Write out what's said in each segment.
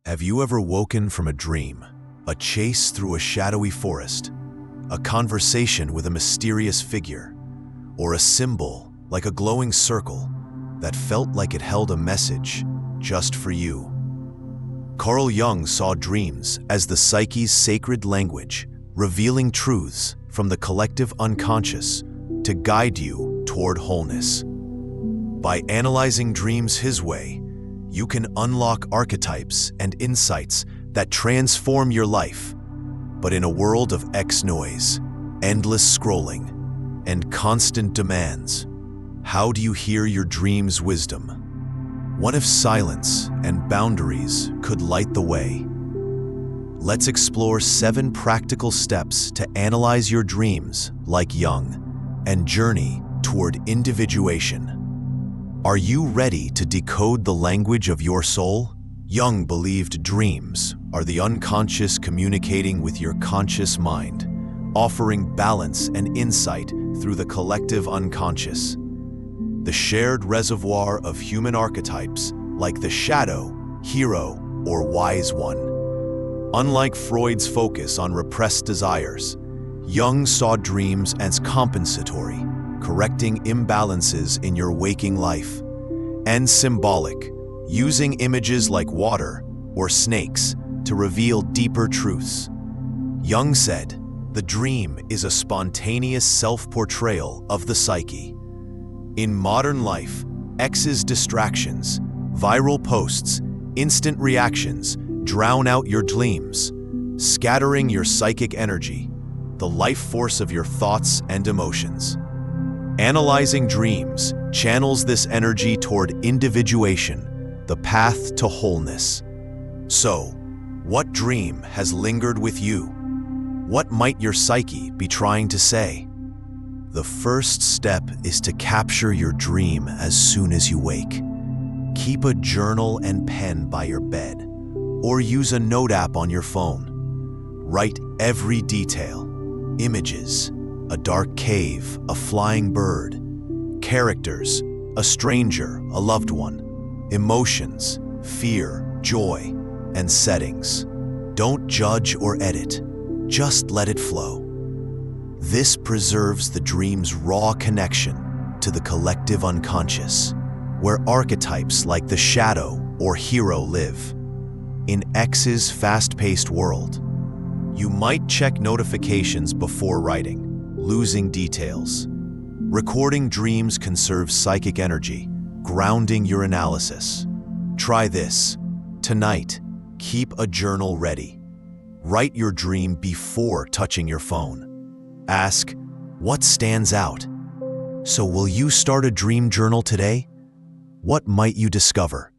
Have you ever woken from a dream, a chase through a shadowy forest, a conversation with a mysterious figure, or a symbol like a glowing circle that felt like it held a message just for you? Carl Jung saw dreams as the psyche's sacred language, revealing truths from the collective unconscious to guide you toward wholeness. By analyzing dreams his way, you can unlock archetypes and insights that transform your life. But in a world of noise, endless scrolling, and constant demands, how do you hear your dreams' wisdom? What if silence and boundaries could light the way? Let's explore 7 practical steps to analyze your dreams like Jung and journey toward individuation. Are you ready to decode the language of your soul? Jung believed dreams are the unconscious communicating with your conscious mind, offering balance and insight through the collective unconscious. The shared reservoir of human archetypes like the shadow, hero, or wise one. Unlike Freud's focus on repressed desires, Jung saw dreams as compensatory, correcting imbalances in your waking life, and symbolic, using images like water or snakes to reveal deeper truths. Jung said, the dream is a spontaneous self-portrayal of the psyche. In modern life, distractions, viral posts, instant reactions drown out your dreams, scattering your psychic energy, the life force of your thoughts and emotions. Analyzing dreams channels this energy toward individuation, the path to wholeness. So, what dream has lingered with you? What might your psyche be trying to say? The first step is to capture your dream as soon as you wake. Keep a journal and pen by your bed, or use a note app on your phone. Write every detail: images, a dark cave, a flying bird, characters, a stranger, a loved one, emotions, fear, joy, and settings. Don't judge or edit, just let it flow. This preserves the dream's raw connection to the collective unconscious, where archetypes like the shadow or hero live. In X's fast-paced world, you might check notifications before writing, losing details. Recording dreams conserves psychic energy, grounding your analysis. Try this. Tonight, keep a journal ready. Write your dream before touching your phone. Ask, what stands out? So will you start a dream journal today? What might you discover?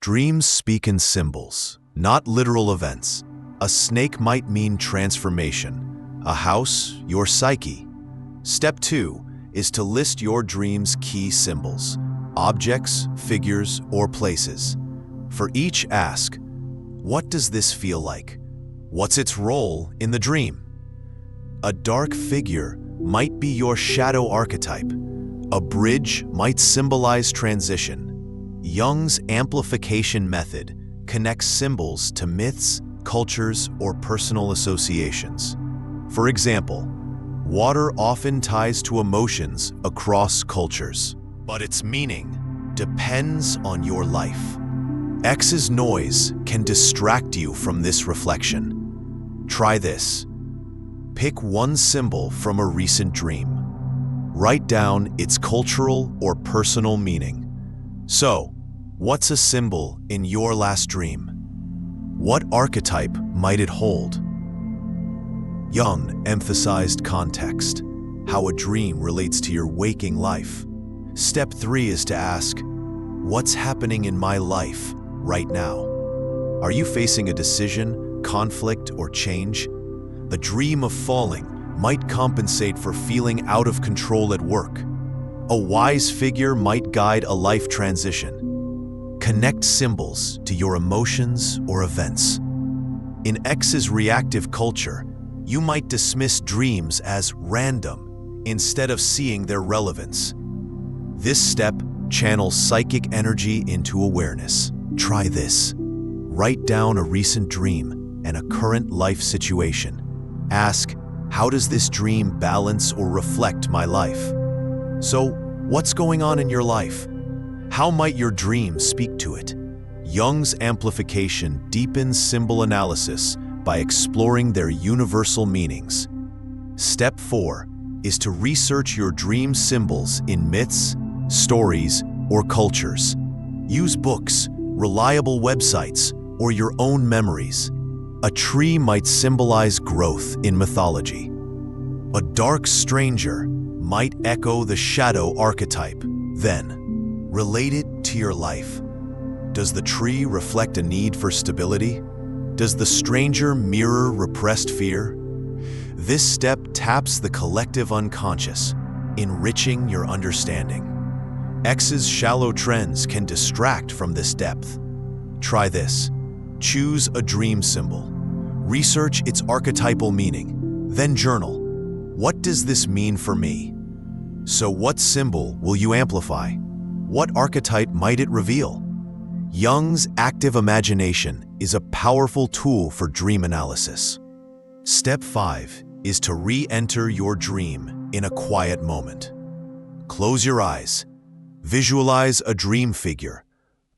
Dreams speak in symbols, not literal events. A snake might mean transformation. A house, your psyche. Step 2 is to list your dream's key symbols, objects, figures, or places. For each, ask, what does this feel like? What's its role in the dream? A dark figure might be your shadow archetype. A bridge might symbolize transition. Jung's amplification method connects symbols to myths, cultures, or personal associations. For example, water often ties to emotions across cultures, but its meaning depends on your life. X's noise can distract you from this reflection. Try this. Pick one symbol from a recent dream. Write down its cultural or personal meaning. So, what's a symbol in your last dream? What archetype might it hold? Jung emphasized context, how a dream relates to your waking life. Step 3 is to ask, what's happening in my life right now? Are you facing a decision, conflict, or change? The dream of falling might compensate for feeling out of control at work. A wise figure might guide a life transition. Connect symbols to your emotions or events. In X's reactive culture, you might dismiss dreams as random instead of seeing their relevance. This step channels psychic energy into awareness. Try this. Write down a recent dream and a current life situation. Ask, how does this dream balance or reflect my life? So, what's going on in your life? How might your dream speak to it? Jung's amplification deepens symbol analysis by exploring their universal meanings. Step 4 is to research your dream symbols in myths, stories, or cultures. Use books, reliable websites, or your own memories. A tree might symbolize growth in mythology. A dark stranger might echo the shadow archetype. Then, relate it to your life. Does the tree reflect a need for stability? Does the stranger mirror repressed fear? This step taps the collective unconscious, enriching your understanding. X's shallow trends can distract from this depth. Try this. Choose a dream symbol. Research its archetypal meaning. Then journal. What does this mean for me? So what symbol will you amplify? What archetype might it reveal? Jung's active imagination is a powerful tool for dream analysis. Step 5 is to re-enter your dream in a quiet moment. Close your eyes. Visualize a dream figure,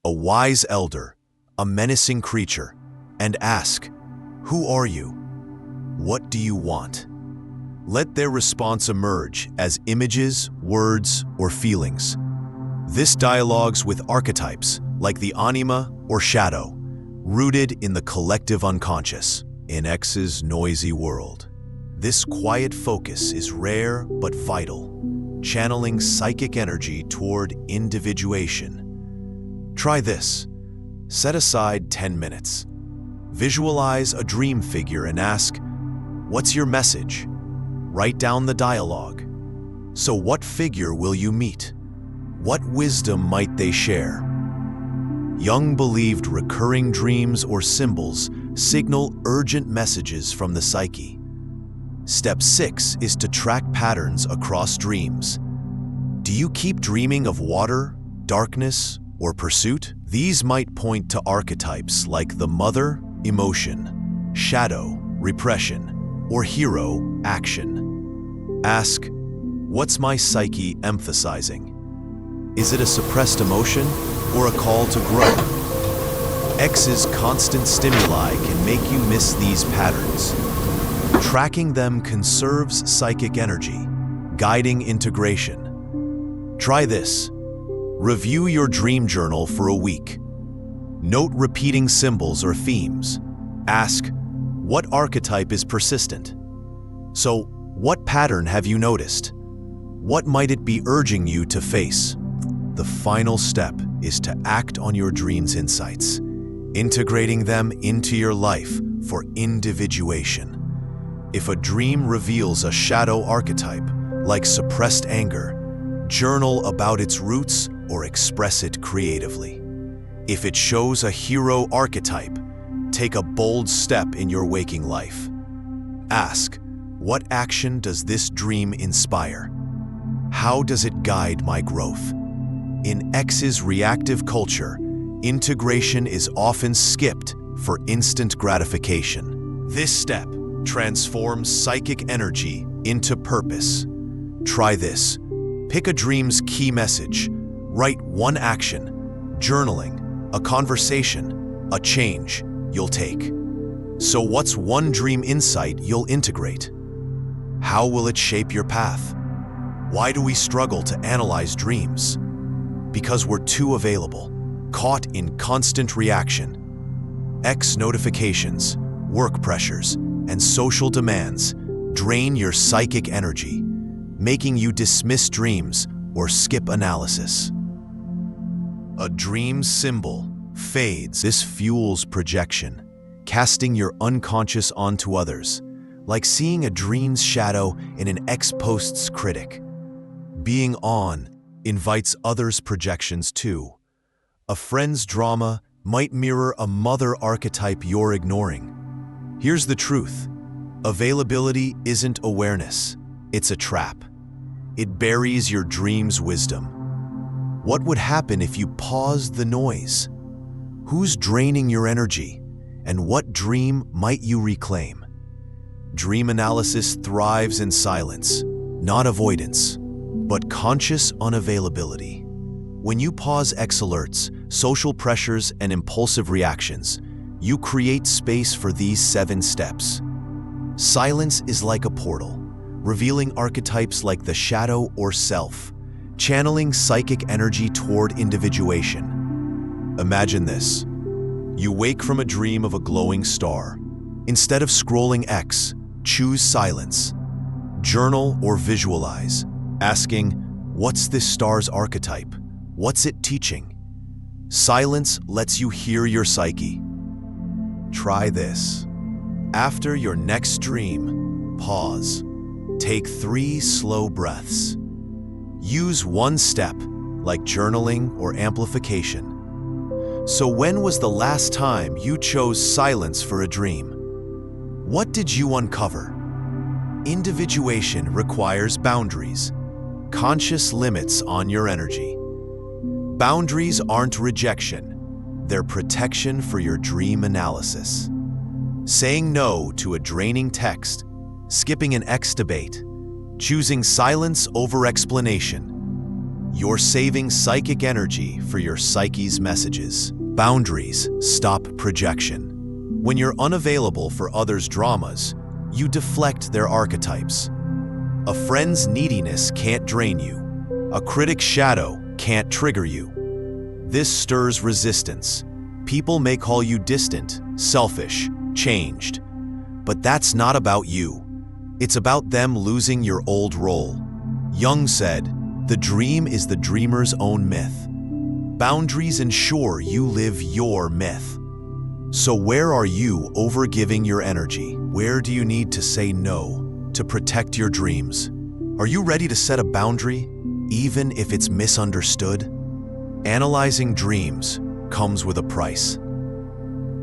a wise elder, a menacing creature, and ask, who are you? What do you want? Let their response emerge as images, words, or feelings. This dialogues with archetypes like the anima or shadow, rooted in the collective unconscious. In X's noisy world, this quiet focus is rare but vital, channeling psychic energy toward individuation. Try this. Set aside 10 minutes. Visualize a dream figure and ask, what's your message? Write down the dialogue. So what figure will you meet? What wisdom might they share? Jung believed recurring dreams or symbols signal urgent messages from the psyche. Step 6 is to track patterns across dreams. Do you keep dreaming of water, darkness, or pursuit? These might point to archetypes like the mother, emotion, shadow, repression, or hero, action. Ask, what's my psyche emphasizing? Is it a suppressed emotion or a call to grow? X's constant stimuli can make you miss these patterns. Tracking them conserves psychic energy, guiding integration. Try this. Review your dream journal for a week. Note repeating symbols or themes. Ask, what archetype is persistent? So, what pattern have you noticed? What might it be urging you to face? The final step is to act on your dream's insights, integrating them into your life for individuation. If a dream reveals a shadow archetype, like suppressed anger, journal about its roots or express it creatively. If it shows a hero archetype, take a bold step in your waking life. Ask, what action does this dream inspire? How does it guide my growth? In X's reactive culture, integration is often skipped for instant gratification. This step transforms psychic energy into purpose. Try this. Pick a dream's key message. Write one action, journaling, a conversation, a change you'll take. So what's one dream insight you'll integrate? How will it shape your path? Why do we struggle to analyze dreams? Because we're too available, caught in constant reaction. X notifications, work pressures, and social demands drain your psychic energy, making you dismiss dreams or skip analysis. A dream symbol fades. This fuels projection, casting your unconscious onto others, like seeing a dream's shadow in an ex-post's critic. Being on invites others' projections too. A friend's drama might mirror a mother archetype you're ignoring. Here's the truth. Availability isn't awareness, it's a trap. It buries your dream's wisdom. What would happen if you paused the noise? Who's draining your energy? And what dream might you reclaim? Dream analysis thrives in silence, not avoidance, but conscious unavailability. When you pause X alerts, social pressures, and impulsive reactions, you create space for these 7 steps. Silence is like a portal, revealing archetypes like the shadow or self, channeling psychic energy toward individuation. Imagine this. You wake from a dream of a glowing star. Instead of scrolling X, choose silence. Journal or visualize, asking, what's this star's archetype? What's it teaching? Silence lets you hear your psyche. Try this. After your next dream, pause. Take 3 slow breaths. Use one step, like journaling or amplification. So when was the last time you chose silence for a dream? What did you uncover? Individuation requires boundaries, conscious limits on your energy. Boundaries aren't rejection, they're protection for your dream analysis. Saying no to a draining text, skipping an X debate, choosing silence over explanation. You're saving psychic energy for your psyche's messages. Boundaries stop projection. When you're unavailable for others' dramas, you deflect their archetypes. A friend's neediness can't drain you. A critic's shadow can't trigger you. This stirs resistance. People may call you distant, selfish, changed. But that's not about you. It's about them losing your old role. Jung said, "The dream is the dreamer's own myth." Boundaries ensure you live your myth. So where are you overgiving your energy? Where do you need to say no to protect your dreams? Are you ready to set a boundary, even if it's misunderstood? Analyzing dreams comes with a price.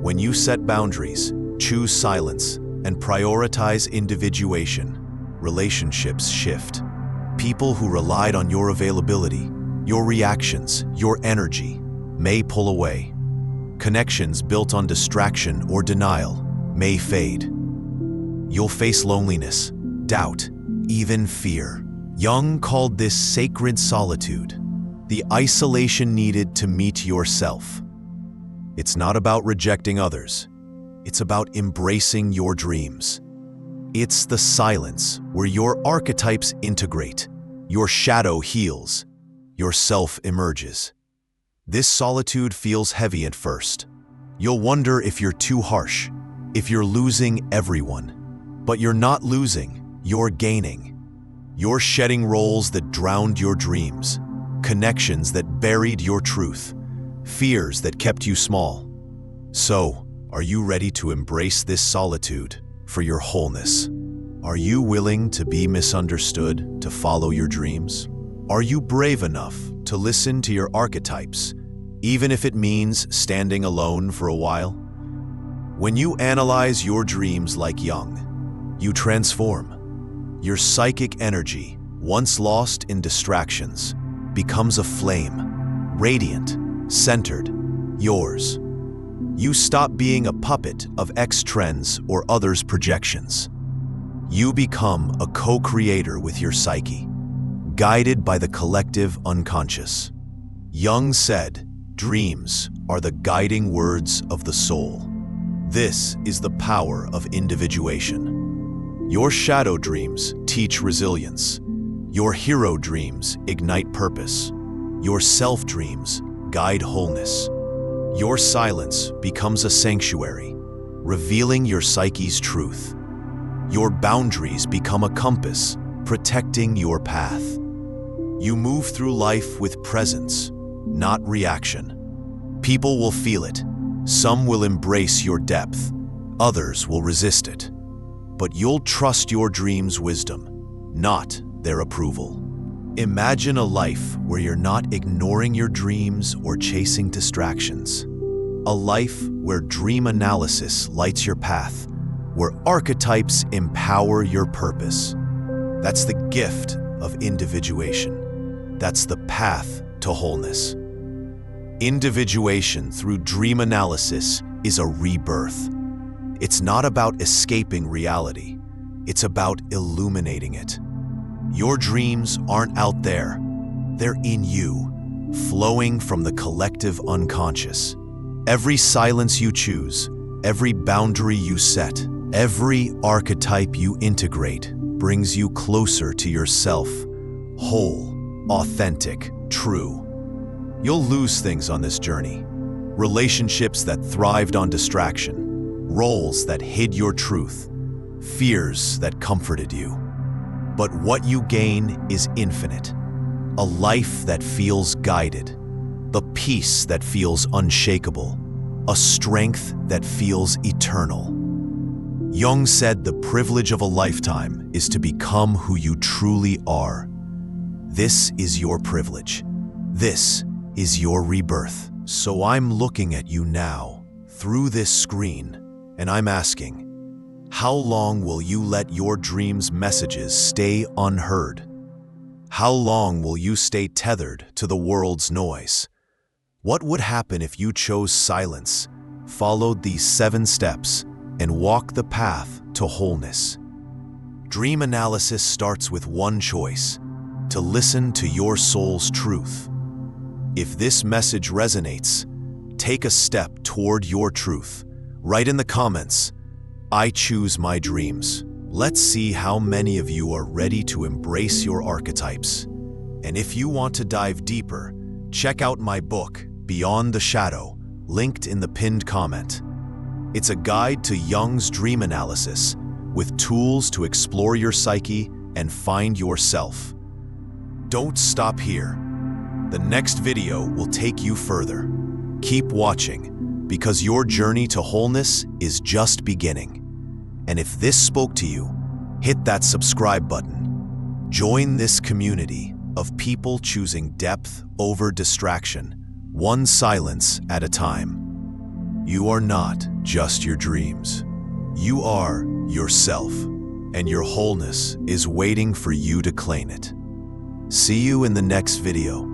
When you set boundaries, choose silence, and prioritize individuation, relationships shift. People who relied on your availability, your reactions, your energy, may pull away. Connections built on distraction or denial may fade. You'll face loneliness, doubt, even fear. Jung called this sacred solitude, the isolation needed to meet yourself. It's not about rejecting others. It's about embracing your dreams. It's the silence where your archetypes integrate, your shadow heals, your self emerges. This solitude feels heavy at first. You'll wonder if you're too harsh, if you're losing everyone. But you're not losing, you're gaining. You're shedding roles that drowned your dreams, connections that buried your truth, fears that kept you small. So, are you ready to embrace this solitude for your wholeness? Are you willing to be misunderstood, to follow your dreams? Are you brave enough to listen to your archetypes, even if it means standing alone for a while? When you analyze your dreams like Jung, you transform. Your psychic energy, once lost in distractions, becomes a flame, radiant, centered, yours. You stop being a puppet of X trends or others' projections. You become a co-creator with your psyche, guided by the collective unconscious. Jung said, "Dreams are the guiding words of the soul." This is the power of individuation. Your shadow dreams teach resilience. Your hero dreams ignite purpose. Your self dreams guide wholeness. Your silence becomes a sanctuary, revealing your psyche's truth. Your boundaries become a compass, protecting your path. You move through life with presence, not reaction. People will feel it. Some will embrace your depth. Others will resist it. But you'll trust your dreams' wisdom, not their approval. Imagine a life where you're not ignoring your dreams or chasing distractions. A life where dream analysis lights your path, where archetypes empower your purpose. That's the gift of individuation. That's the path to wholeness. Individuation through dream analysis is a rebirth. It's not about escaping reality. It's about illuminating it. Your dreams aren't out there. They're in you, flowing from the collective unconscious. Every silence you choose, every boundary you set, every archetype you integrate brings you closer to yourself, whole, authentic, true. You'll lose things on this journey. Relationships that thrived on distraction, roles that hid your truth, fears that comforted you. But what you gain is infinite. A life that feels guided, the peace that feels unshakable, a strength that feels eternal. Jung said the privilege of a lifetime is to become who you truly are. This is your privilege. This is your rebirth. So I'm looking at you now, through this screen, and I'm asking, how long will you let your dreams' messages stay unheard? How long will you stay tethered to the world's noise? What would happen if you chose silence, followed these 7 steps, and walked the path to wholeness? Dream analysis starts with one choice: to listen to your soul's truth. If this message resonates, take a step toward your truth. Write in the comments, "I choose my dreams." Let's see how many of you are ready to embrace your archetypes. And if you want to dive deeper, check out my book, Beyond the Shadow, linked in the pinned comment. It's a guide to Jung's dream analysis, with tools to explore your psyche and find yourself. Don't stop here. The next video will take you further. Keep watching, because your journey to wholeness is just beginning. And if this spoke to you, hit that subscribe button. Join this community of people choosing depth over distraction, one silence at a time. You are not just your dreams. You are yourself, and your wholeness is waiting for you to claim it. See you in the next video.